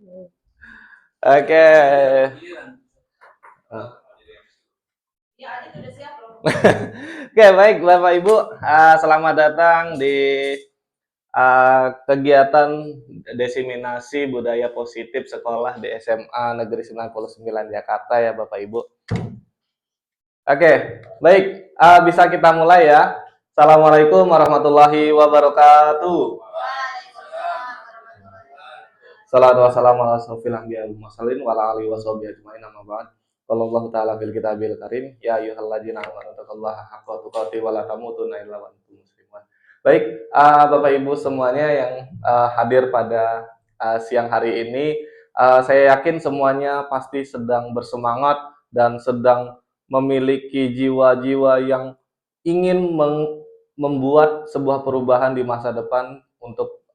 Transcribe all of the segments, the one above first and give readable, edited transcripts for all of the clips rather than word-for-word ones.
Oke. Oke, baik Bapak Ibu, selamat datang di kegiatan diseminasi budaya positif sekolah di SMA Negeri 99 Jakarta ya Bapak Ibu. Oke, baik, bisa kita mulai ya. Assalamualaikum warahmatullahi wabarakatuh. Salatu wassalamu ala asrofil anbiya wal mursalin wa ala alihi washabihi ajmain amma ba'd. Qala Allah Ta'ala fil kitabil karim, ya ayyuhalladzina amanu taqullaha haqqa tuqatih wa la tamutunna illa wa antum muslimun. Baik, Bapak Ibu semuanya yang hadir pada siang hari ini, saya yakin semuanya pasti sedang bersemangat dan sedang memiliki jiwa-jiwa yang ingin membuat sebuah perubahan di masa depan untuk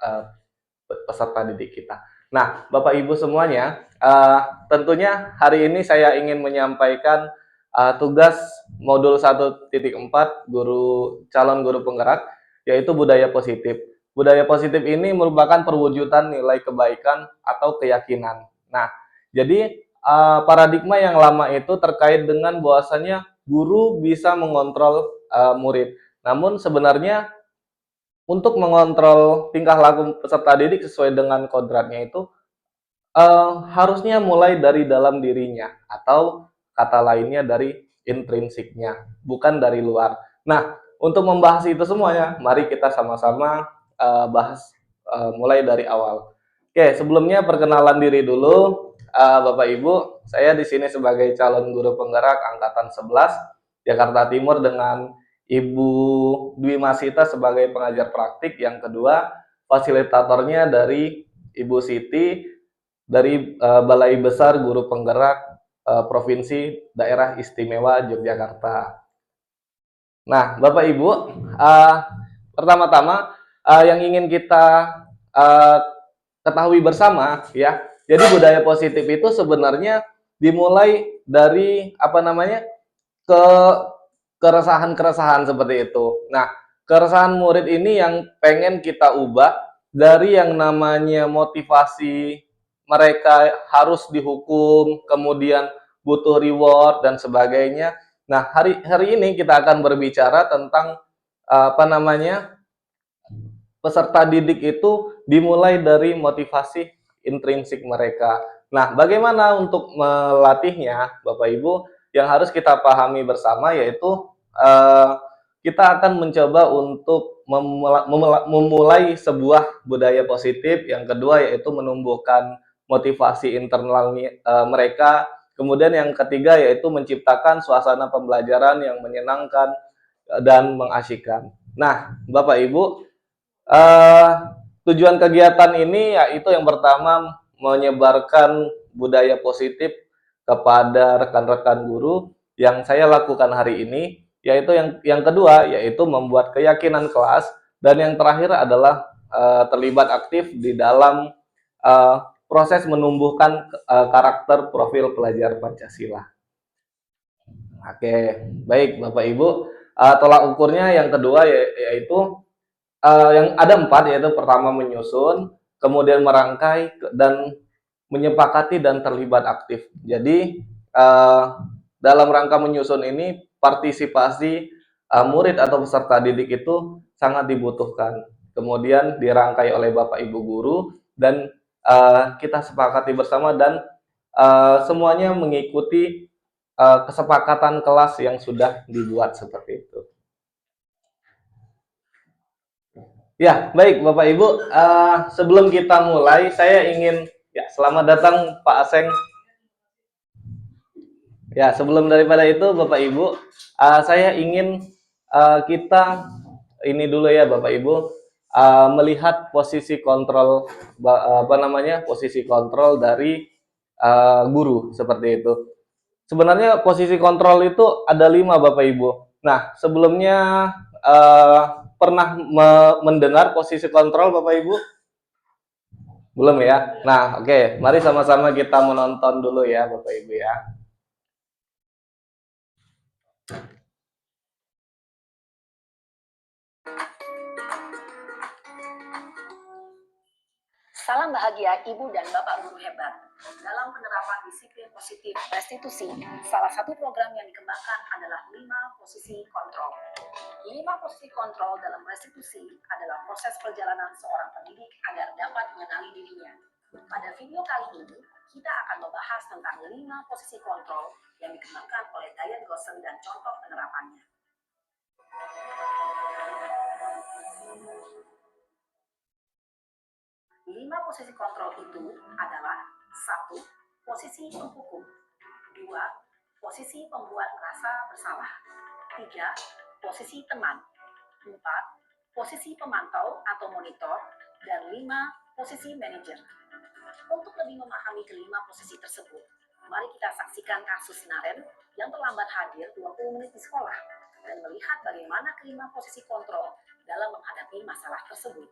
peserta didik kita. Nah, Bapak Ibu semuanya, tentunya hari ini saya ingin menyampaikan tugas modul 1.4 calon guru penggerak, yaitu budaya positif. Budaya positif ini merupakan perwujudan nilai kebaikan atau keyakinan. Nah, jadi paradigma yang lama itu terkait dengan bahwasanya guru bisa mengontrol murid. Namun sebenarnya untuk mengontrol tingkah laku peserta didik sesuai dengan kodratnya itu harusnya mulai dari dalam dirinya atau kata lainnya dari intrinsiknya, bukan dari luar. Nah, untuk membahas itu semuanya, mari kita sama-sama bahas mulai dari awal. Oke, sebelumnya perkenalan diri dulu, Bapak Ibu. Saya di sini sebagai calon guru penggerak angkatan 11 Jakarta Timur dengan Ibu Dwi Masita sebagai pengajar praktik. Yang kedua, fasilitatornya dari Ibu Siti dari Balai Besar Guru Penggerak Provinsi Daerah Istimewa Yogyakarta. Nah, Bapak Ibu, uh, pertama-tama yang ingin kita uh, ketahui bersama ya. Jadi budaya positif itu sebenarnya dimulai dari apa namanya ke keresahan-keresahan seperti itu. Nah, keresahan murid ini yang pengen kita ubah dari yang namanya motivasi mereka harus dihukum, kemudian butuh reward dan sebagainya. Nah, hari ini kita akan berbicara tentang apa namanya peserta didik itu dimulai dari motivasi intrinsik mereka. Nah, bagaimana untuk melatihnya, Bapak Ibu? Yang harus kita pahami bersama yaitu eh, kita akan mencoba untuk memulai sebuah budaya positif. Yang kedua yaitu menumbuhkan motivasi internal mereka. Kemudian yang ketiga yaitu menciptakan suasana pembelajaran yang menyenangkan dan mengasyikkan. Nah, Bapak Ibu, uh, tujuan kegiatan ini yaitu yang pertama menyebarkan budaya positif kepada rekan-rekan guru yang saya lakukan hari ini, yaitu yang kedua yaitu membuat keyakinan kelas, dan yang terakhir adalah terlibat aktif di dalam uh, proses menumbuhkan karakter profil pelajar Pancasila. Oke, baik Bapak Ibu, tolak ukurnya yang kedua yaitu yang ada 4, yaitu pertama menyusun, kemudian merangkai, dan menyepakati dan terlibat aktif. Jadi dalam rangka menyusun ini partisipasi murid atau peserta didik itu sangat dibutuhkan. Kemudian dirangkai oleh Bapak Ibu guru dan kita sepakati bersama dan semuanya mengikuti kesepakatan kelas yang sudah dibuat seperti itu. Ya, baik Bapak Ibu. Sebelum kita mulai, saya ingin ya selamat datang Pak Aseng. Ya, sebelum daripada itu Bapak Ibu, saya ingin kita ini dulu ya Bapak Ibu melihat posisi kontrol apa namanya posisi kontrol dari guru seperti itu. Sebenarnya posisi kontrol itu ada 5 Bapak Ibu. Nah, sebelumnya pernah mendengar posisi kontrol Bapak Ibu? Belum ya? Nah, oke. Mari sama-sama kita menonton dulu ya Bapak Ibu ya. Salam bahagia Ibu dan Bapak Guru hebat. Dalam penerapan disiplin positif restitusi, salah satu program yang dikembangkan adalah 5 posisi kontrol. 5 posisi kontrol dalam restitusi adalah proses perjalanan seorang pendidik agar dapat mengenali dirinya. Pada video kali ini, kita akan membahas tentang 5 posisi kontrol yang dikembangkan oleh Diane Goshen dan contoh penerapannya. 5 posisi kontrol itu adalah 1. Posisi penghukum, 2. Posisi pembuat merasa bersalah, 3. Posisi teman, 4. Posisi pemantau atau monitor, dan 5. Posisi manajer. Untuk lebih memahami kelima posisi tersebut, mari kita saksikan kasus Naren yang terlambat hadir 20 menit di sekolah dan melihat bagaimana kelima posisi kontrol dalam menghadapi masalah tersebut.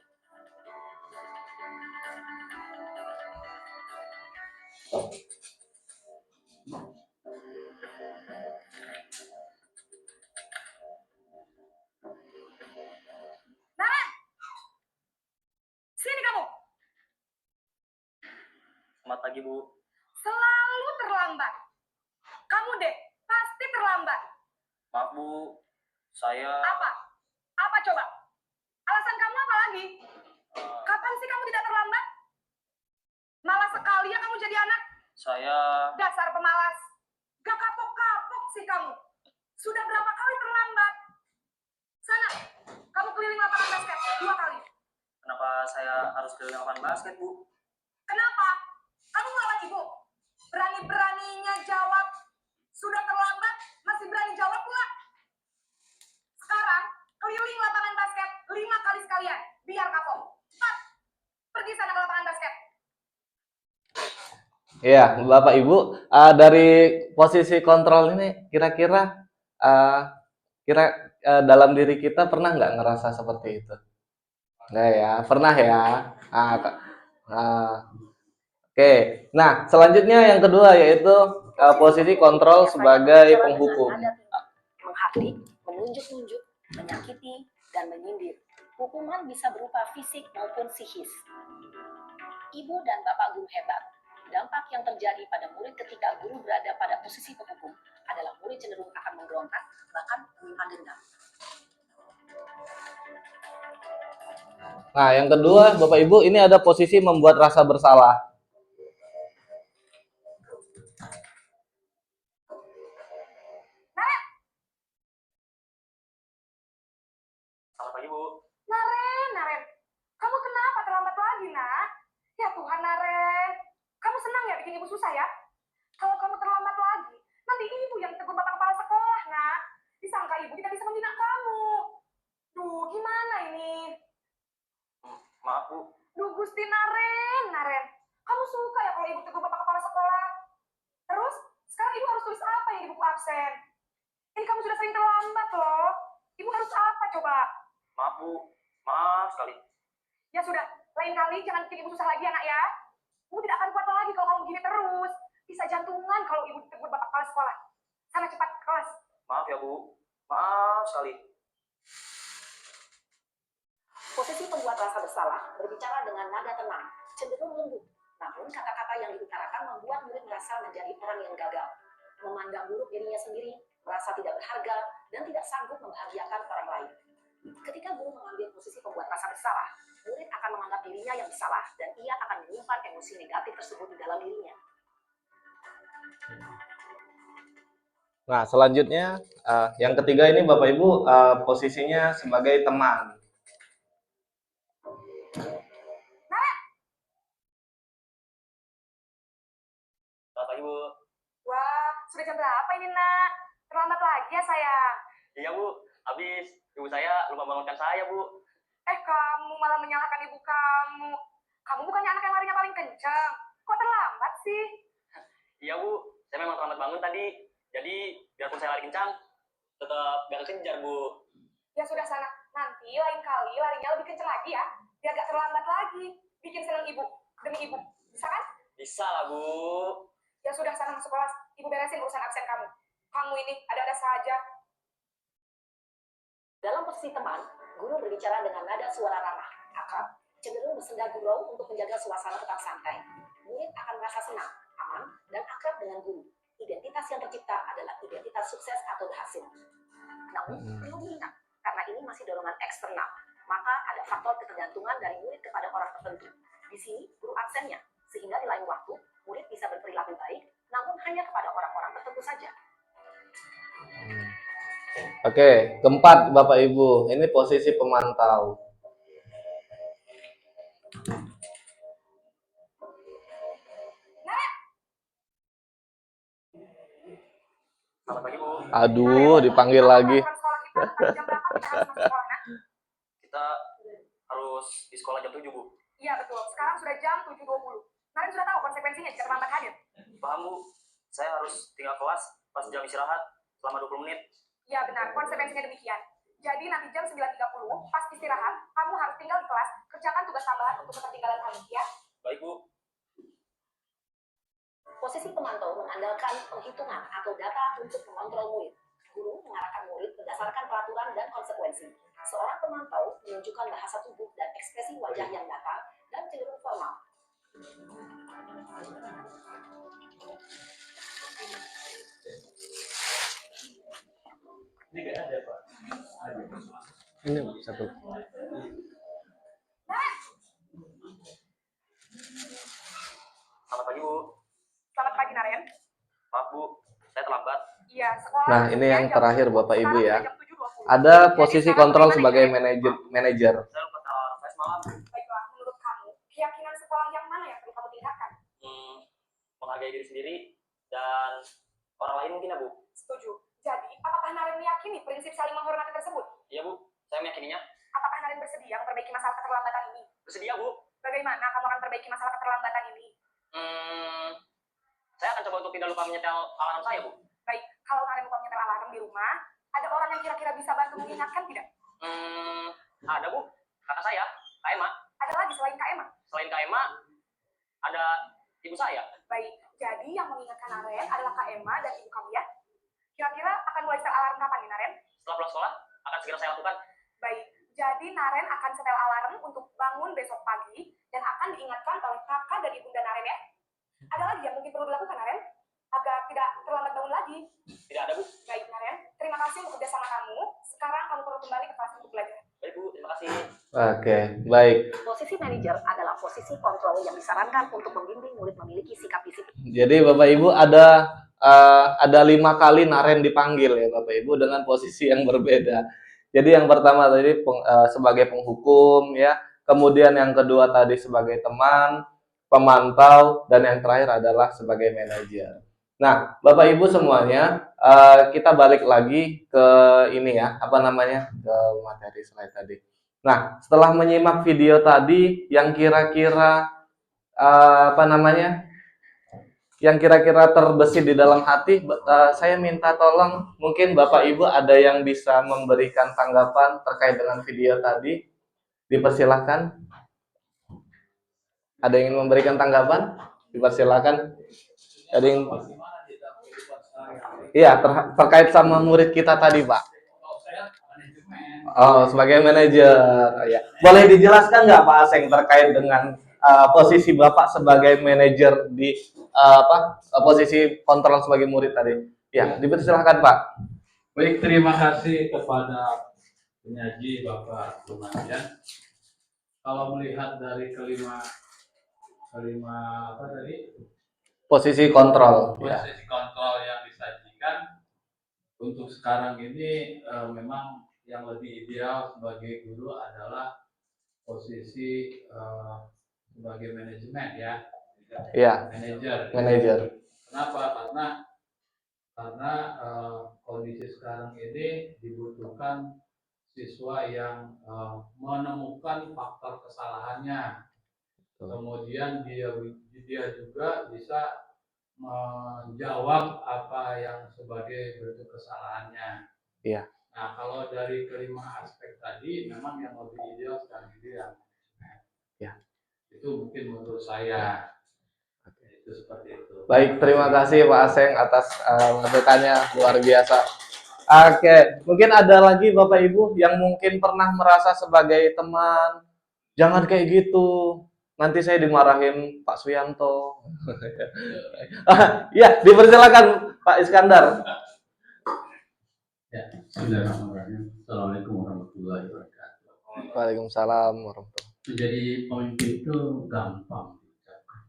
Naren! Sini kamu! Selamat pagi, Bu. Selalu terlambat. Kamu deh, pasti terlambat. Maaf, Bu. Saya... Apa? Apa coba? Alasan kamu apa lagi? Kapan sih kamu tidak terlambat? Malas sekali ya kamu jadi anak. Saya... Dasar pemalas. Gak kapok-kapok sih kamu. Sudah berapa kali terlambat? Sana, kamu keliling lapangan basket 2 kali. Kenapa saya harus keliling lapangan basket, Bu? Kenapa? Kamu melawan ibu. Berani-beraninya jawab. Sudah terlambat, masih berani jawab pula. Sekarang, keliling lapangan basket 5 kali sekalian. Biar kapok. Cepat. Pergi sana ke lapangan basket. Iya, Bapak Ibu, dari posisi kontrol ini kira-kira dalam diri kita pernah nggak ngerasa seperti itu? Nggak ya, pernah ya. Oke. Nah, selanjutnya yang kedua yaitu posisi kontrol sebagai penghukum. Menghardik, menunjuk-nunjuk, menyakiti, dan menyindir. Hukuman bisa berupa fisik maupun psikis. Ibu dan Bapak Guru hebat. Dampak yang terjadi pada murid ketika guru berada pada posisi penghukum adalah murid cenderung akan memberontak, bahkan menyimpan dendam. Nah, yang kedua, Bapak Ibu, ini ada posisi membuat rasa bersalah. Selamat pagi, Bu. Naren, kamu kenapa terlambat lagi, nak? Ya Tuhan, Naren, kamu senang ya bikin ibu susah ya? Kalau kamu terlambat lagi, nanti ibu yang ditegur bapak kepala sekolah, nak. Disangka ibu tidak bisa membina kamu. Duh, gimana ini? Maaf, Bu. Duh, Gusti Naren, kamu suka ya kalau ibu tegur bapak kepala sekolah? Terus, sekarang ibu harus tulis apa yang di buku absen? Ini kamu sudah sering terlambat loh. Ibu harus apa coba? Maaf, Bu. Maaf sekali. Ya sudah, lain kali jangan bikin ibu susah lagi anak ya. Ibu tidak akan kuat lagi kalau kamu begini terus. Bisa jantungan kalau ibu ditegur bapak kepala sekolah. Sana cepat ke kelas. Maaf ya, Bu. Maaf sekali. Posisi pembuat rasa bersalah berbicara dengan nada tenang, cenderung lembut. Namun kata-kata yang diutarakan membuat murid merasa menjadi orang yang gagal. Memandang buruk dirinya sendiri, merasa tidak berharga, dan tidak sanggup membahagiakan orang lain. Ketika guru mengambil posisi pembuat rasa bersalah, murid akan menganggap dirinya yang bersalah dan ia akan menyimpan emosi negatif tersebut di dalam dirinya. Nah, selanjutnya yang ketiga ini Bapak Ibu posisinya sebagai teman. Selamat pagi, Bu. Wah, sudah jam berapa ini, nak? Terlambat lagi ya, sayang? Iya, Bu. Habis ibu saya lupa bangunkan saya, Bu. Kamu malah menyalahkan ibu kamu. Kamu bukannya anak yang larinya paling kencang. Kok terlambat sih? Iya, Bu. Saya memang terlambat bangun tadi. Jadi, biarpun saya lari kencang, tetap gak kejar, Bu. Ya sudah sana. Nanti lain kali larinya lebih kencang lagi ya. Biar gak terlambat lagi. Bikin senang ibu. Demi ibu. Bisa kan? Bisa lah, Bu. Ya sudah sana masuk kelas. Ibu beresin urusan absen kamu. Kamu ini ada-ada saja. Dalam posisi teman, guru berbicara dengan nada suara ramah, akrab, cenderung bersenda gurau untuk menjaga suasana tetap santai. Murid akan merasa senang, aman, dan akrab dengan guru. Identitas yang tercipta adalah identitas sukses atau berhasil. Namun, perlu diingat, karena ini masih dorongan eksternal, maka ada faktor ketergantungan dari murid kepada orang tertentu. Di sini, guru absennya, sehingga di lain waktu, murid bisa berperilaku baik, namun hanya kepada orang-orang tertentu saja. Oke, keempat Bapak Ibu, ini posisi pemantau. Selamat pagi, Bu. Aduh, dipanggil lagi. Kita harus di sekolah jam 7, Bu. Iya betul, sekarang sudah jam 7.20. Kalian sudah tahu konsekuensinya jika terlambat hadir? Paham, Bu. Saya harus tinggal kelas pas jam istirahat selama 20 menit. Iya benar, konsekuensinya demikian. Jadi nanti jam 9.30, pas istirahat, kamu harus tinggal di kelas, kerjakan tugas tambahan untuk ketertinggalan kamu, ya? Baik, Bu. Posisi pemantau mengandalkan penghitungan atau data untuk mengontrol murid. Guru mengarahkan murid berdasarkan peraturan dan konsekuensi. Seorang pemantau menunjukkan bahasa tubuh dan ekspresi wajah yang datar dan cenderung formal. Ini ada, Pak. Ini satu. Selamat pagi, Bu. Selamat pagi, Naren. Maaf, Bu. Saya terlambat. Iya, sekolah. Nah, ini yang terakhir Bapak Ibu ya. Jam 7.20. Ada Jadi posisi sekarang kontrol bagaimana sebagai ya? manajer. Saya lupa taruh saya semalam. Baiklah, menurut kamu, keyakinan sekolah yang mana yang perlu kamu tingkatkan? Menghargai diri sendiri dan orang lain mungkin ya, Bu. Setuju. Jadi, apakah Naren meyakini prinsip saling menghormati tersebut? Iya, Bu. Saya meyakininya. Apakah Naren bersedia memperbaiki masalah keterlambatan ini? Bersedia, Bu. Bagaimana kamu akan perbaiki masalah keterlambatan ini? Saya akan coba untuk tidak lupa menyetel alarm saya, Bu. Baik, kalau Naren lupa menyetel alarm di rumah, ada orang yang kira-kira bisa bantu mengingatkan tidak? Ada, Bu. Kakak saya, Kak Emma. Ada lagi selain Kak Emma? Selain Kak Emma, ada ibu saya. Baik, jadi yang mengingatkan Naren adalah Kak Emma dan ibu kamu ya? Kira-kira akan mulai setel alarm kapan nih, Naren? Setelah pulang sekolah, akan segera saya lakukan. Baik, jadi Naren akan setel alarm untuk bangun besok pagi dan akan diingatkan oleh kakak dan ibunda Naren ya? Ada lagi yang mungkin perlu dilakukan, Naren? Agar tidak terlambat bangun lagi. Tidak ada, Bu. Baik, Naren. Terima kasih untuk kerjasama kamu. Sekarang kamu perlu kembali ke kelas untuk belajar. Baik, Bu. Terima kasih. Oke, baik. Posisi manajer adalah posisi kontrol yang disarankan untuk membimbing murid memiliki sikap disiplin. Jadi Bapak Ibu ada 5 kali Naren dipanggil ya Bapak Ibu dengan posisi yang berbeda. Jadi yang pertama tadi sebagai penghukum ya, kemudian yang kedua tadi sebagai teman, pemantau, dan yang terakhir adalah sebagai manajer. Nah, Bapak Ibu semuanya, kita balik lagi ke ini ya, ke materi slide tadi. Nah, setelah menyimak video tadi yang kira-kira yang kira-kira terbesit di dalam hati, saya minta tolong mungkin Bapak Ibu ada yang bisa memberikan tanggapan terkait dengan video tadi. Dipersilahkan. Ada yang ingin memberikan tanggapan? Dipersilahkan. Ada yang Iya, terkait sama murid kita tadi, Pak. Oh, sebagai manajer, ya. Boleh dijelaskan nggak Pak Aseng terkait dengan posisi Bapak sebagai manajer di posisi kontrol sebagai murid tadi? Ya, dipersilahkan Pak. Baik, terima kasih kepada penyaji Bapak Lumayan. Kalau melihat dari kelima Posisi kontrol. posisi kontrol yang disajikan untuk sekarang ini memang yang lebih ideal sebagai guru adalah posisi sebagai manajemen ya. Iya. Manajer. Kenapa? Karena kondisi sekarang ini dibutuhkan siswa yang menemukan faktor kesalahannya, kemudian dia juga bisa menjawab apa yang sebagai bentuk kesalahannya. Iya. Nah, kalau dari kelima aspek tadi, memang yang lebih ideal sekarang ini yang ya. Itu mungkin menurut saya. Itu seperti itu. Baik, terima kasih Pak Aseng atas masukannya, luar biasa. Oke, mungkin ada lagi Bapak Ibu yang mungkin pernah merasa sebagai teman, Jangan kayak gitu. Nanti saya dimarahin Pak Suyanto. Ya, dipersilakan Pak Iskandar. Ya, bismillahirrahmanirrahim. Assalamualaikum warahmatullahi wabarakatuh. Waalaikumsalam warahmatullahi. Menjadi pemimpin itu gampang diucapkan,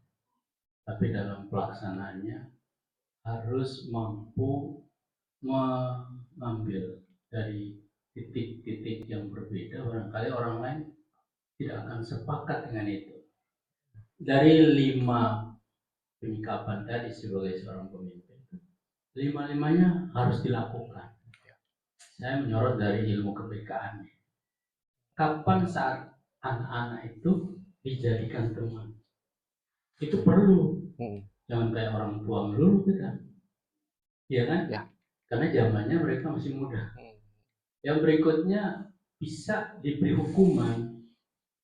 tapi dalam pelaksanaannya harus mampu mengambil dari titik-titik yang berbeda. Barangkali orang lain tidak akan sepakat dengan itu. Dari 5 penyikapan tadi sebagai seorang pemimpin, 5-limanya harus dilakukan. Saya menyorot dari ilmu kepekaan. Kapan saat anak-anak itu dijadikan teman? Itu perlu. Jangan kayak orang tua melulu kita. Iya kan? Ya. Karena zamannya mereka masih muda. Yang berikutnya bisa diberi hukuman,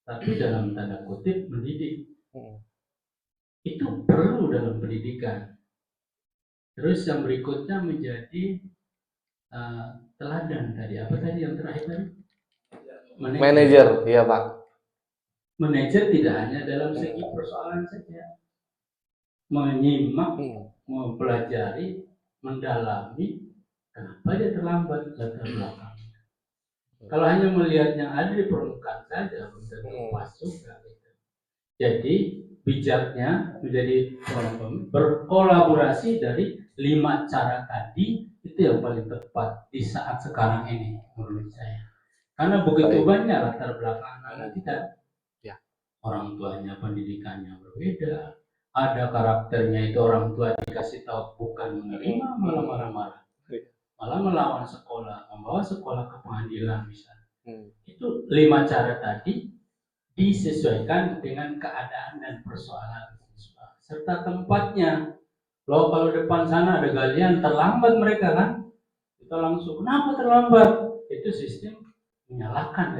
tapi dalam tanda kutip mendidik. Itu perlu dalam pendidikan. Terus yang berikutnya menjadi teladan tadi. Apa tadi yang terakhir tadi? Manajer, iya Pak. Manajer tidak hanya dalam segi persoalan saja. Menyimak, mempelajari, mendalami kenapa dia terlambat latar belakang. Kalau hanya melihat yang ada di permukaan saja, belum tentu pas juga. Jadi bijaknya menjadi seorang pemimpin berkolaborasi dari 5 cara tadi, itu yang paling tepat di saat sekarang ini menurut saya. Karena begitu banyak latar belakang anak kita, orang tuanya pendidikannya berbeda, ada karakternya itu orang tua dikasih tahu bukan menerima, malah marah-marah, malah melawan sekolah, membawa sekolah ke pengadilan misalnya. Itu 5 cara tadi disesuaikan dengan keadaan dan persoalan siswa serta tempatnya. Loh, kalau depan sana ada galian, terlambat mereka kan, kita langsung kenapa terlambat? Itu sistem menyalahkan.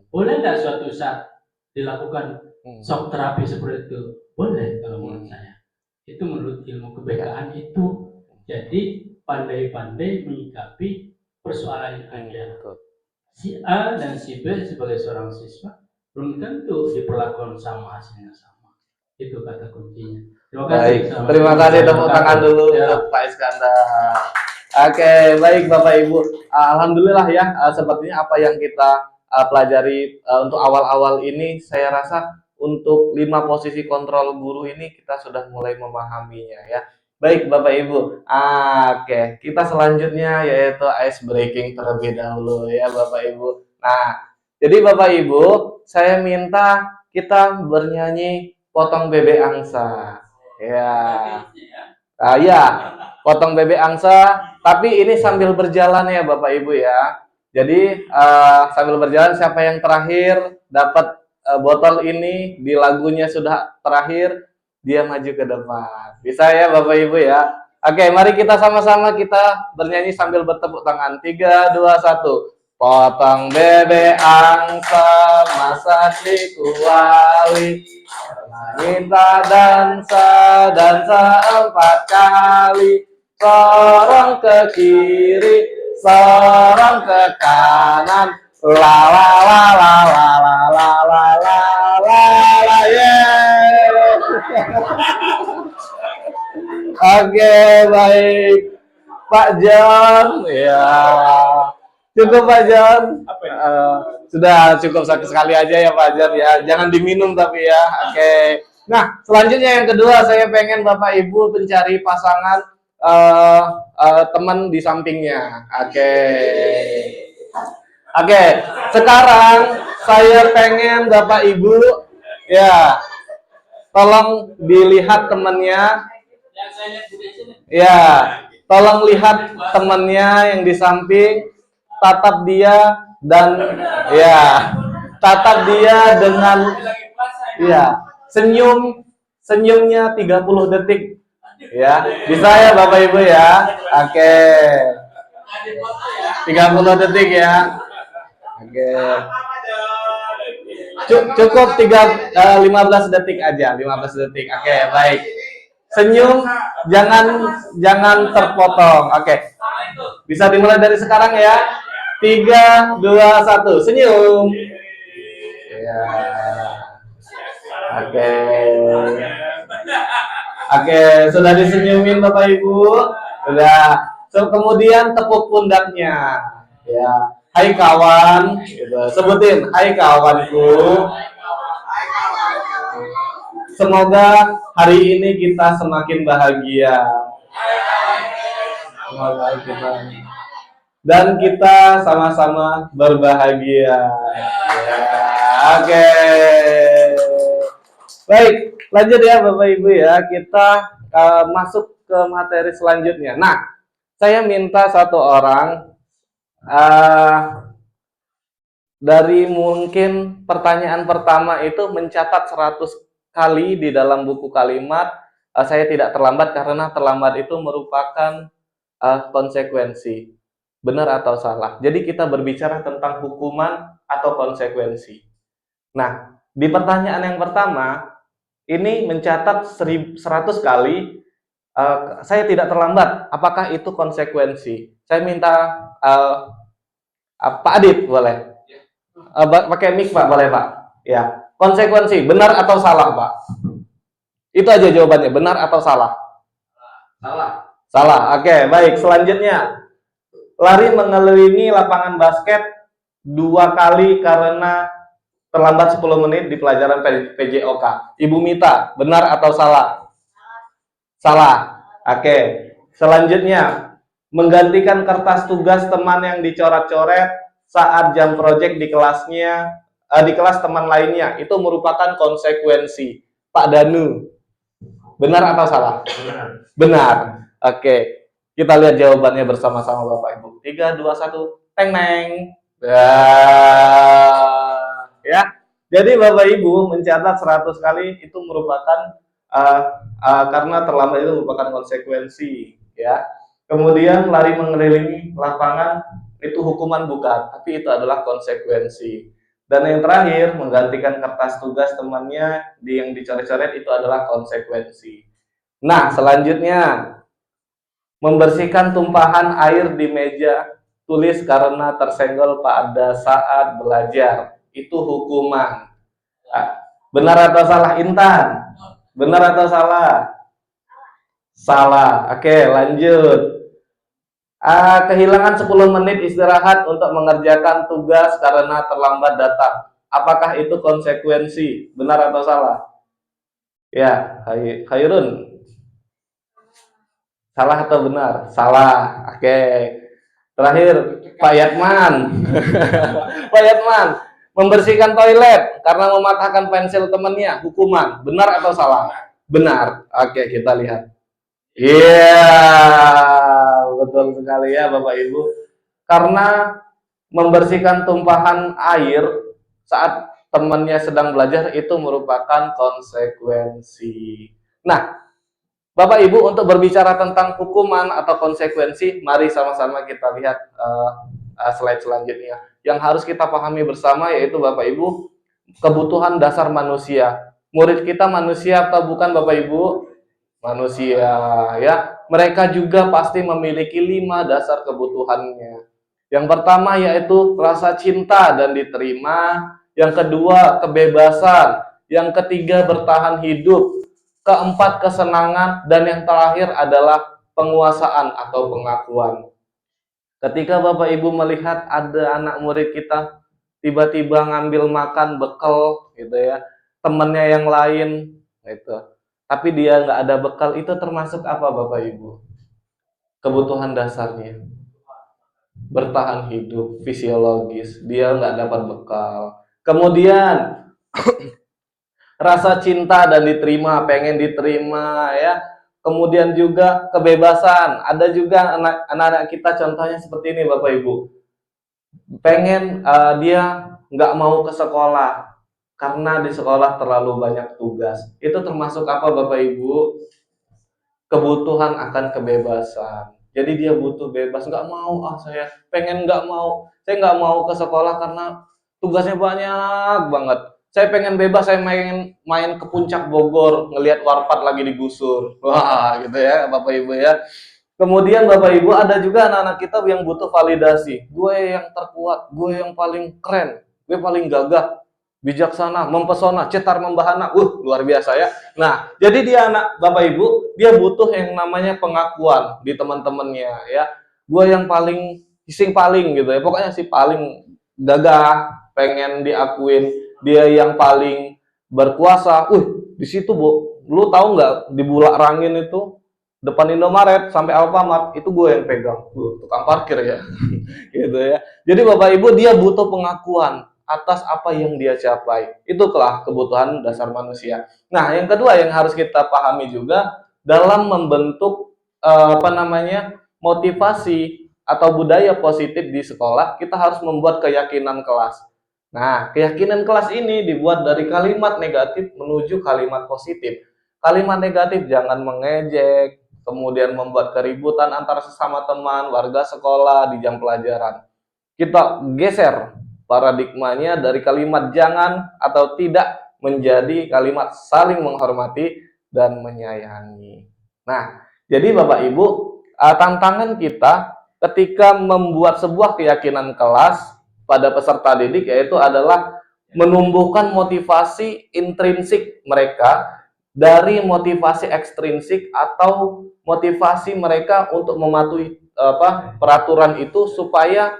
Boleh tidak suatu saat dilakukan shock terapi seperti itu? Boleh kalau menurut saya. Itu menurut ilmu kepekaan itu. Jadi pandai-pandai menyikapi persoalan yang ada. Si A dan si B sebagai seorang siswa belum tentu diperlakukan sama, hasilnya sama. Itu kata kuncinya. Terima kasih. Terima kasih, tepuk tangan dulu untuk Pak Iskandar. Oke, baik Bapak Ibu. Alhamdulillah ya, sepertinya apa yang kita pelajari untuk awal-awal ini, saya rasa untuk 5 posisi kontrol guru ini kita sudah mulai memahaminya ya. Baik Bapak Ibu. Oke, kita selanjutnya yaitu ice breaking terlebih dahulu ya Bapak Ibu. Nah, jadi Bapak Ibu, saya minta kita bernyanyi Potong Bebek Angsa. Ya. Ya, Potong Bebek Angsa, tapi ini sambil berjalan ya Bapak Ibu ya. Jadi sambil berjalan, siapa yang terakhir dapat botol ini di lagunya sudah terakhir, dia maju ke depan. Bisa ya Bapak Ibu ya. Oke, mari kita sama-sama kita bernyanyi sambil bertepuk tangan. 3, 2, 1. Potong bebek angsa masa dikuali, kita dansa 4 kali, sorong ke kiri, sorong ke kanan, la la la la la la la la la la la yeah. Oke, baik Pak John ya. Cukup Pak John. Sudah cukup sekali aja ya Pak John ya. Jangan diminum tapi ya. Oke. Nah, selanjutnya yang kedua, saya pengen Bapak Ibu mencari pasangan teman di sampingnya. Oke. Sekarang saya pengen Bapak Ibu ya, tolong dilihat temannya. Ya, tolong lihat temannya yang di samping. Tatap dia dan ya, tatap dia dengan ya, senyumnya 30 detik ya. Bisa ya Bapak Ibu ya. Oke. 30 detik ya. Oke. Cukup 15 detik aja, 15 detik. Oke, baik. Senyum jangan terpotong. Oke. Bisa dimulai dari sekarang ya. 3, 2, 1, senyum. Ya. Oke. Oke, sudah disenyumin Bapak Ibu. Sudah. Kemudian tepuk pundaknya. Ya. Hai kawan, gitu. Sebutin, hai kawanku. Semoga hari ini kita semakin bahagia. Semoga kita dan kita sama-sama berbahagia. Ya, oke. Baik, lanjut ya Bapak Ibu ya. Kita masuk ke materi selanjutnya. Nah, saya minta satu orang dari mungkin pertanyaan pertama itu mencatat 100 kali di dalam buku kalimat saya tidak terlambat karena terlambat itu merupakan konsekuensi. Benar atau salah? Jadi kita berbicara tentang hukuman atau konsekuensi. Nah, di pertanyaan yang pertama ini mencatat 100 kali saya tidak terlambat. Apakah itu konsekuensi? Saya minta Pak Adit boleh? Pakai mic Pak, boleh Pak? Ya. Konsekuensi, benar atau salah Pak? Itu aja jawabannya, benar atau salah? Salah. Salah. Oke, baik. Selanjutnya, lari mengelilingi lapangan basket 2 kali karena terlambat 10 menit di pelajaran PJOK. Ibu Mita, benar atau salah? Salah. Oke. Selanjutnya, menggantikan kertas tugas teman yang dicoret-coret saat jam project di kelasnya, di kelas teman lainnya, itu merupakan konsekuensi. Pak Danu, benar atau salah? Benar. Oke. Kita lihat jawabannya bersama-sama Bapak Ibu. 3, 2, 1, teng neng. Ya. Jadi Bapak Ibu mencatat 100 kali itu merupakan karena terlambat itu merupakan konsekuensi, ya. Kemudian lari mengelilingi lapangan itu hukuman bukan, tapi itu adalah konsekuensi. Dan yang terakhir, menggantikan kertas tugas temannya yang dicoret-coret itu adalah konsekuensi. Nah, selanjutnya membersihkan tumpahan air di meja tulis karena tersenggol pada saat belajar. Itu hukuman. Benar atau salah Intan? Benar atau salah? Salah. Oke, lanjut. Kehilangan 10 menit istirahat untuk mengerjakan tugas karena terlambat datang. Apakah itu konsekuensi? Benar atau salah? Ya, Khairun. Salah atau benar? Salah. Oke. Terakhir, Pak Yatman. Pak Yatman, membersihkan toilet karena mematahkan pensil temannya, hukuman. Benar atau salah? Benar. Oke, kita lihat. Iya, betul sekali ya Bapak Ibu. Karena membersihkan tumpahan air saat temannya sedang belajar itu merupakan konsekuensi. Nah, Bapak Ibu, untuk berbicara tentang hukuman atau konsekuensi, mari sama-sama kita lihat slide selanjutnya. Yang harus kita pahami bersama yaitu Bapak Ibu, kebutuhan dasar manusia. Murid kita manusia atau bukan Bapak Ibu? Manusia, ya. Mereka juga pasti memiliki 5 dasar kebutuhannya. Yang pertama yaitu rasa cinta dan diterima. Yang kedua, kebebasan. Yang ketiga, bertahan hidup. Keempat, kesenangan, dan yang terakhir adalah penguasaan atau pengakuan. Ketika Bapak Ibu melihat ada anak murid kita tiba-tiba ngambil makan bekal gitu ya, temennya yang lain gitu, tapi dia nggak ada bekal, itu termasuk apa Bapak Ibu? Kebutuhan dasarnya, bertahan hidup, fisiologis, dia nggak dapat bekal. Kemudian rasa cinta dan diterima, pengen diterima ya. Kemudian juga kebebasan. Ada juga anak-anak kita contohnya seperti ini Bapak Ibu. Pengen dia nggak mau ke sekolah karena di sekolah terlalu banyak tugas. Itu termasuk apa Bapak Ibu? Kebutuhan akan kebebasan. Jadi dia butuh bebas, nggak mau saya pengen nggak mau. Saya nggak mau ke sekolah karena tugasnya banyak banget. Saya pengen bebas, saya main ke puncak Bogor, ngelihat warpat lagi digusur. Wah, gitu ya, Bapak Ibu ya. Kemudian Bapak Ibu ada juga anak-anak kita yang butuh validasi. Gue yang terkuat, gue yang paling keren, gue paling gagah. bijaksana, mempesona, cetar membahana. Luar biasa ya. Nah, jadi dia anak Bapak Ibu, dia butuh yang namanya pengakuan di teman-temannya ya. Gua yang paling paling gitu ya. Pokoknya si paling gagah, pengen diakuin, dia yang paling berkuasa. Di situ, Bu. Lu tahu nggak di Bulak Rangin itu depan Indomaret sampai Alfamart itu gue yang pegang. Tukang parkir ya. Gitu ya. Jadi Bapak Ibu dia butuh pengakuan atas apa yang dia capai. Itulah kebutuhan dasar manusia. Nah, yang kedua yang harus kita pahami juga dalam membentuk motivasi atau budaya positif di sekolah, kita harus membuat keyakinan kelas. Nah, keyakinan kelas ini dibuat dari kalimat negatif menuju kalimat positif. Kalimat negatif jangan mengejek, kemudian membuat keributan antara sesama teman, warga sekolah di jam pelajaran. Kita geser paradigmanya dari kalimat jangan atau tidak menjadi kalimat saling menghormati dan menyayangi. Nah, jadi Bapak Ibu, tantangan kita ketika membuat sebuah keyakinan kelas pada peserta didik yaitu adalah menumbuhkan motivasi intrinsik mereka dari motivasi ekstrinsik atau motivasi mereka untuk mematuhi peraturan itu supaya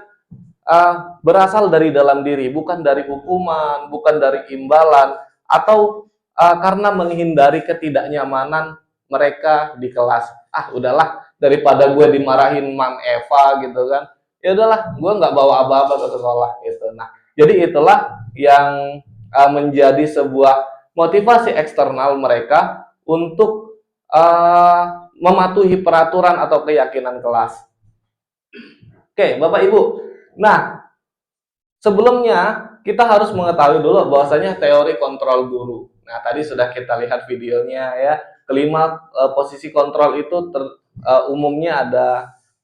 berasal dari dalam diri, bukan dari hukuman, bukan dari imbalan, atau karena menghindari ketidaknyamanan mereka di kelas. Udahlah, daripada gue dimarahin Mam Eva gitu kan, ya udahlah, gue nggak bawa apa-apa ke sekolah gitu. Nah, jadi itulah yang menjadi sebuah motivasi eksternal mereka untuk mematuhi peraturan atau keyakinan kelas. Oke, Bapak Ibu. Nah, sebelumnya kita harus mengetahui dulu bahwasanya teori kontrol guru. Nah, tadi sudah kita lihat videonya ya. Kelima, posisi kontrol itu umumnya ada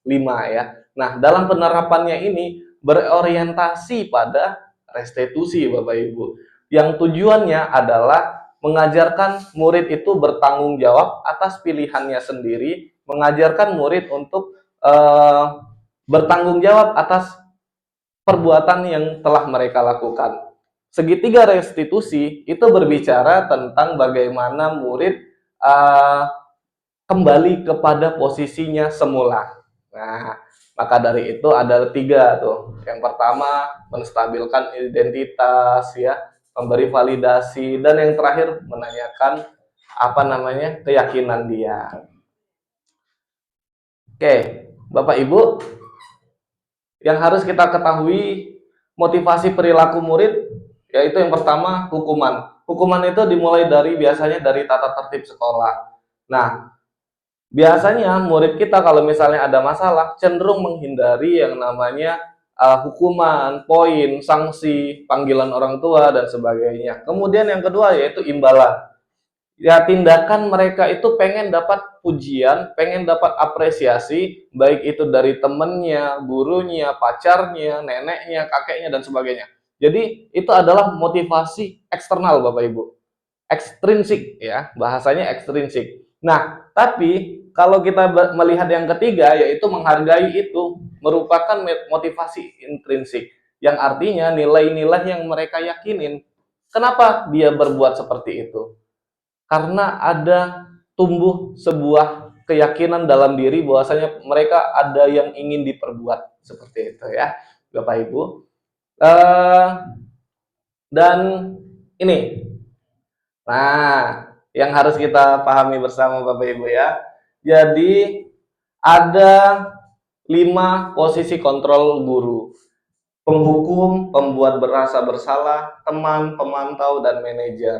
5 ya. Nah, dalam penerapannya ini berorientasi pada restitusi Bapak Ibu. Yang tujuannya adalah mengajarkan murid itu bertanggung jawab atas pilihannya sendiri, mengajarkan murid untuk bertanggung jawab atas perbuatan yang telah mereka lakukan. Segitiga restitusi itu berbicara tentang bagaimana murid kembali kepada posisinya semula. Nah, maka dari itu ada 3 tuh. Yang pertama, menstabilkan identitas ya, memberi validasi, dan yang terakhir menanyakan keyakinan dia. Oke, Bapak Ibu, yang harus kita ketahui motivasi perilaku murid yaitu yang pertama hukuman. Hukuman itu dimulai biasanya dari tata tertib sekolah. Nah, biasanya murid kita kalau misalnya ada masalah cenderung menghindari yang namanya hukuman, poin, sanksi, panggilan orang tua dan sebagainya. Kemudian yang kedua yaitu imbalan. Ya, tindakan mereka itu pengen dapat pujian, pengen dapat apresiasi, baik itu dari temennya, gurunya, pacarnya, neneknya, kakeknya, dan sebagainya. Jadi, itu adalah motivasi eksternal, Bapak Ibu. Ekstrinsik, ya, bahasanya ekstrinsik. Nah, tapi kalau kita melihat yang ketiga, yaitu menghargai itu, merupakan motivasi intrinsik, yang artinya nilai-nilai yang mereka yakinin. Kenapa dia berbuat seperti itu? Karena ada tumbuh sebuah keyakinan dalam diri bahwasanya mereka ada yang ingin diperbuat seperti itu ya, Bapak Ibu. Dan ini, nah, yang harus kita pahami bersama Bapak Ibu ya. Jadi ada 5 posisi kontrol guru: penghukum, pembuat berasa bersalah, teman, pemantau, dan manajer.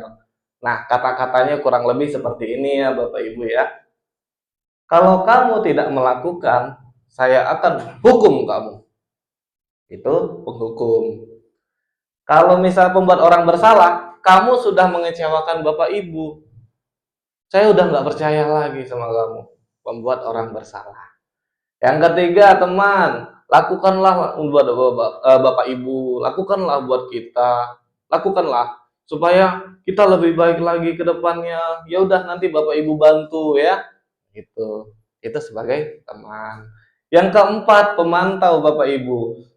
Nah, kata-katanya kurang lebih seperti ini ya Bapak Ibu ya. Kalau kamu tidak melakukan, saya akan hukum kamu. Itu penghukum. Kalau misal pembuat orang bersalah, kamu sudah mengecewakan Bapak Ibu. Saya udah nggak percaya lagi sama kamu, pembuat orang bersalah. Yang ketiga, teman, lakukanlah buat Bapak Ibu, lakukanlah buat kita, lakukanlah supaya kita lebih baik lagi ke depannya. Ya udah nanti Bapak Ibu bantu ya. Itu sebagai teman. Yang keempat, pemantau Bapak Ibu.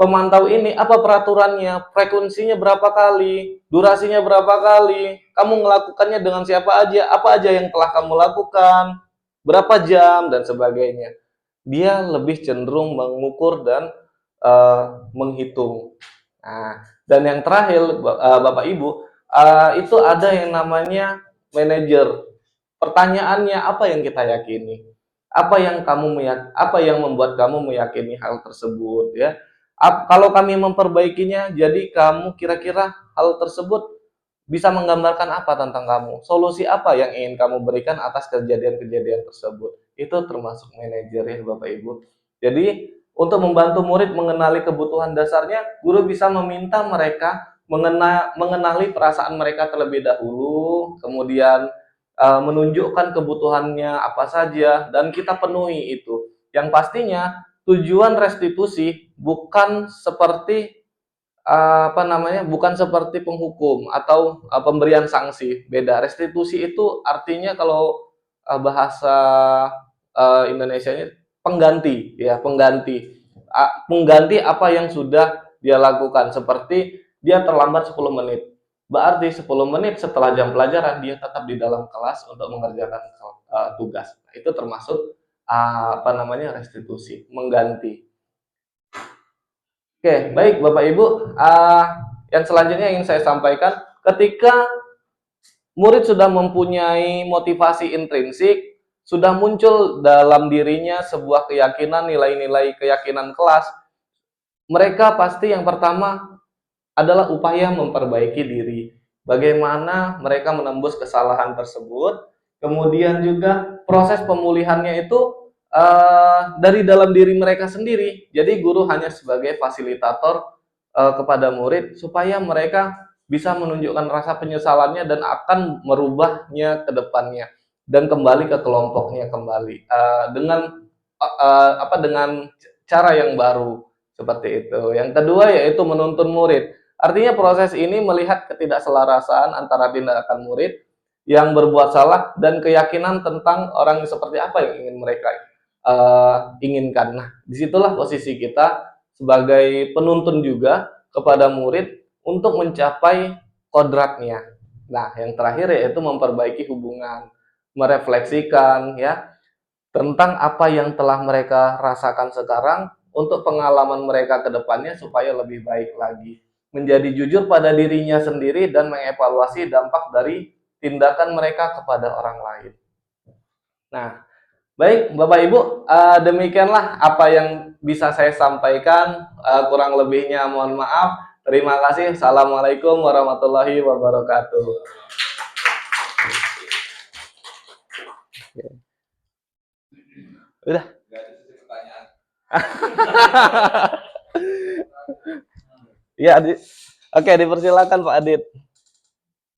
pemantau ini apa peraturannya, frekuensinya berapa kali, durasinya berapa kali, kamu melakukannya dengan siapa aja, apa aja yang telah kamu lakukan, berapa jam dan sebagainya. Dia lebih cenderung mengukur dan menghitung. Nah, dan yang terakhir Bapak Ibu, itu ada yang namanya manajer. Pertanyaannya apa yang kita yakini? Apa yang membuat kamu meyakini hal tersebut ya? Kalau kami memperbaikinya, jadi kamu kira-kira hal tersebut bisa menggambarkan apa tentang kamu? Solusi apa yang ingin kamu berikan atas kejadian-kejadian tersebut? Itu termasuk manajer ya Bapak Ibu. Jadi untuk membantu murid mengenali kebutuhan dasarnya, guru bisa meminta mereka mengenali perasaan mereka terlebih dahulu, kemudian menunjukkan kebutuhannya apa saja, dan kita penuhi itu. Yang pastinya tujuan restitusi bukan seperti bukan seperti penghukum atau pemberian sanksi. Beda. Restitusi itu artinya kalau bahasa Indonesianya pengganti, ya pengganti. Pengganti apa yang sudah dia lakukan. Seperti dia terlambat 10 menit. Berarti 10 menit setelah jam pelajaran dia tetap di dalam kelas untuk mengerjakan tugas. Nah, itu termasuk restitusi, mengganti. Oke, baik Bapak Ibu. Yang selanjutnya ingin saya sampaikan, ketika murid sudah mempunyai motivasi intrinsik, sudah muncul dalam dirinya sebuah keyakinan, nilai-nilai keyakinan kelas, mereka pasti yang pertama adalah upaya memperbaiki diri. Bagaimana mereka menembus kesalahan tersebut, kemudian juga proses pemulihannya itu dari dalam diri mereka sendiri. Jadi guru hanya sebagai fasilitator kepada murid supaya mereka bisa menunjukkan rasa penyesalannya dan akan merubahnya ke depannya dan kembali ke kelompoknya kembali dengan cara yang baru seperti itu. Yang kedua yaitu menuntun murid. Artinya proses ini melihat ketidakselarasaan antara tindakan murid yang berbuat salah dan keyakinan tentang orang seperti apa yang ingin mereka inginkan. Nah, disitulah posisi kita sebagai penuntun juga kepada murid untuk mencapai kodratnya. Nah, yang terakhir yaitu memperbaiki hubungan, merefleksikan ya tentang apa yang telah mereka rasakan sekarang untuk pengalaman mereka ke depannya supaya lebih baik lagi. Menjadi jujur pada dirinya sendiri dan mengevaluasi dampak dari tindakan mereka kepada orang lain. Nah, baik Bapak Ibu, demikianlah apa yang bisa saya sampaikan. Kurang lebihnya mohon maaf. Terima kasih. Assalamualaikum warahmatullahi wabarakatuh. Udah. Ya, oke, dipersilakan Pak Adit.